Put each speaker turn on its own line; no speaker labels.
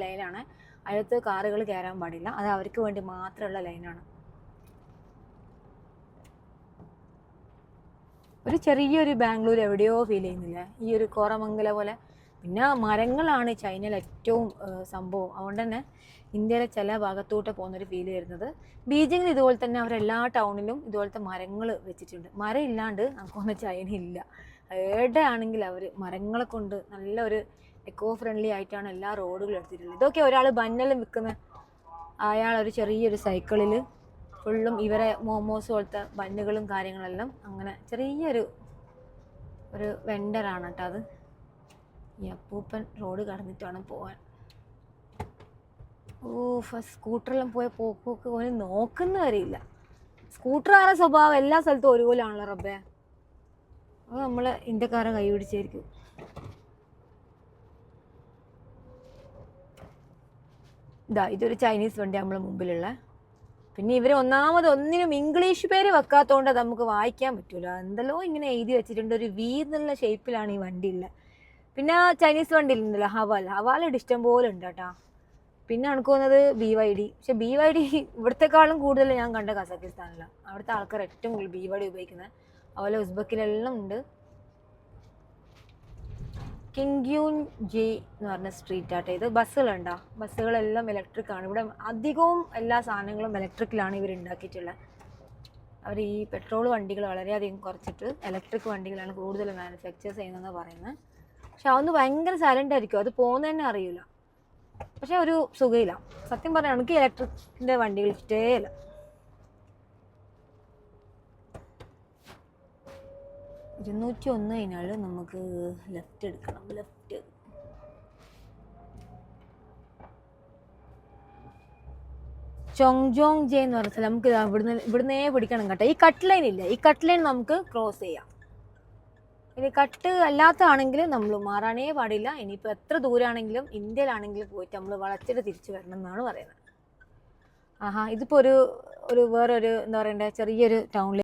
ലൈനാണ്. അതിനകത്ത് കാറുകൾ കയറാൻ പാടില്ല. അത് അവർക്ക് വേണ്ടി മാത്രമുള്ള ലൈനാണ്. ഒരു ചെറിയൊരു ബാംഗ്ലൂർ എവിടെയോ ഫീൽ ചെയ്യുന്നില്ലേ, ഈ ഒരു കോറമംഗല പോലെ. പിന്നെ മരങ്ങളാണ് ചൈനയിൽ ഏറ്റവും സംഭവം. അതുകൊണ്ട് തന്നെ ഇന്ത്യയിലെ ചില ഭാഗത്തോട്ട് പോകുന്നൊരു ഫീൽ വരുന്നത്. ബീജിങ്ങിൽ ഇതുപോലെ തന്നെ അവരെല്ലാ ടൗണിലും ഇതുപോലത്തെ മരങ്ങൾ വെച്ചിട്ടുണ്ട്. മരം ഇല്ലാണ്ട് നമുക്കൊന്നും ചൈന ഇല്ല. എവിടെ ആണെങ്കിൽ അവർ മരങ്ങളെ കൊണ്ട് നല്ലൊരു എക്കോ ഫ്രണ്ട്ലി ആയിട്ടാണ് എല്ലാ റോഡുകളും എടുത്തിട്ടുള്ളത്. ഇതൊക്കെ ഒരാൾ ബന്നെല്ലാം വിൽക്കുന്ന അയാൾ ഒരു ചെറിയൊരു സൈക്കിളിൽ ഫുള്ളും ഇവരെ മോമോസ് പോലത്തെ ബന്നുകളും കാര്യങ്ങളെല്ലാം അങ്ങനെ ചെറിയൊരു വെണ്ടറാണ് കേട്ടോ അത്. ഈ അപ്പൂപ്പൻ റോഡ് കടന്നിട്ട് വേണം പോകാൻ. ഫസ്റ്റ് സ്കൂട്ടറെല്ലാം പോയ പോക്ക് ഓന് നോക്കുന്ന വരെയില്ല. സ്കൂട്ടറുകാരുടെ സ്വഭാവം എല്ലാ സ്ഥലത്തും ഒരുപോലെയാണല്ലോ റബ്ബേ. അത് നമ്മളെ ഇന്ത്യക്കാരെ കൈ പിടിച്ചായിരിക്കും. ഇതൊരു ചൈനീസ് വണ്ടി നമ്മളെ മുമ്പിലുള്ള. പിന്നെ ഇവർ ഒന്നിനും ഇംഗ്ലീഷ് പേര് വെക്കാത്തതുകൊണ്ട് അത് നമുക്ക് വായിക്കാൻ പറ്റൂല. എന്തെല്ലോ ഇങ്ങനെ എഴുതി വെച്ചിട്ടുണ്ട്. ഒരു വി എന്നുള്ള ഷേപ്പിലാണ് ഈ വണ്ടി ഉള്ളത്. പിന്നെ ചൈനീസ് വണ്ടി ഉണ്ടല്ലോ ഹവാലയുടെ ഇഷ്ടം പോലെ ഉണ്ട് കേട്ടോ. പിന്നെ എനിക്ക് തോന്നുന്നത് BYD. പക്ഷെ BYD ഇവിടത്തെക്കാളും കൂടുതൽ ഞാൻ കണ്ട കസാക്കിസ്ഥാനിലാണ്. അവിടുത്തെ ആൾക്കാർ ഏറ്റവും കൂടുതൽ BYD ഉപയോഗിക്കുന്നത്. അതുപോലെ ഉസ്ബക്കിലെല്ലാം ഉണ്ട്. കിങ്യൂൻ ജി എന്ന് പറഞ്ഞ സ്ട്രീറ്റ് ആട്ടെ ഇത്. ബസ്സുകളുണ്ടോ? ബസ്സുകളെല്ലാം ഇലക്ട്രിക് ആണ്. ഇവിടെ അധികവും എല്ലാ സാധനങ്ങളും ഇലക്ട്രിക്കിലാണ് ഇവർ ഉണ്ടാക്കിയിട്ടുള്ളത്. അവർ ഈ പെട്രോൾ വണ്ടികൾ വളരെയധികം കുറച്ചിട്ട് ഇലക്ട്രിക് വണ്ടികളാണ് കൂടുതൽ മാനുഫാക്ചർ ചെയ്യുന്നതെന്ന് പറയുന്നത്. പക്ഷെ അതൊന്ന് ഭയങ്കര സൈലൻ്റ് ആയിരിക്കും. അത് പോകുന്നതന്നെ അറിയില്ല. പക്ഷെ ഒരു സുഖമില്ല. സത്യം പറഞ്ഞാൽ എനിക്ക് ഇലക്ട്രിക്കിൻ്റെ വണ്ടികൾ ഇഷ്ടമേ ഇല്ല. $201 നമുക്ക് ലെഫ്റ്റ് എടുക്കണം. ലെഫ്റ്റ് ചോങ്ജോങ് ജെ എന്ന് പറഞ്ഞാൽ നമുക്ക് ഇവിടുന്നേ പിടിക്കണം കേട്ടോ. ഈ കട്ട് ലൈൻ ഇല്ല, ഈ കട്ട് ലൈൻ നമുക്ക് ക്രോസ് ചെയ്യാം. ഇനി കട്ട് അല്ലാത്തതാണെങ്കിൽ നമ്മൾ മാറാനേ പാടില്ല. ഇനിയിപ്പോൾ എത്ര ദൂരമാണെങ്കിലും ഇന്ത്യയിലാണെങ്കിലും പോയിട്ട് നമ്മൾ വളച്ചിട്ട് തിരിച്ചു വരണം എന്നാണ് പറയുന്നത്. ഇതിപ്പോൾ ഒരു വേറൊരു എന്താ പറയണ്ടേ ചെറിയൊരു ടൗണിൽ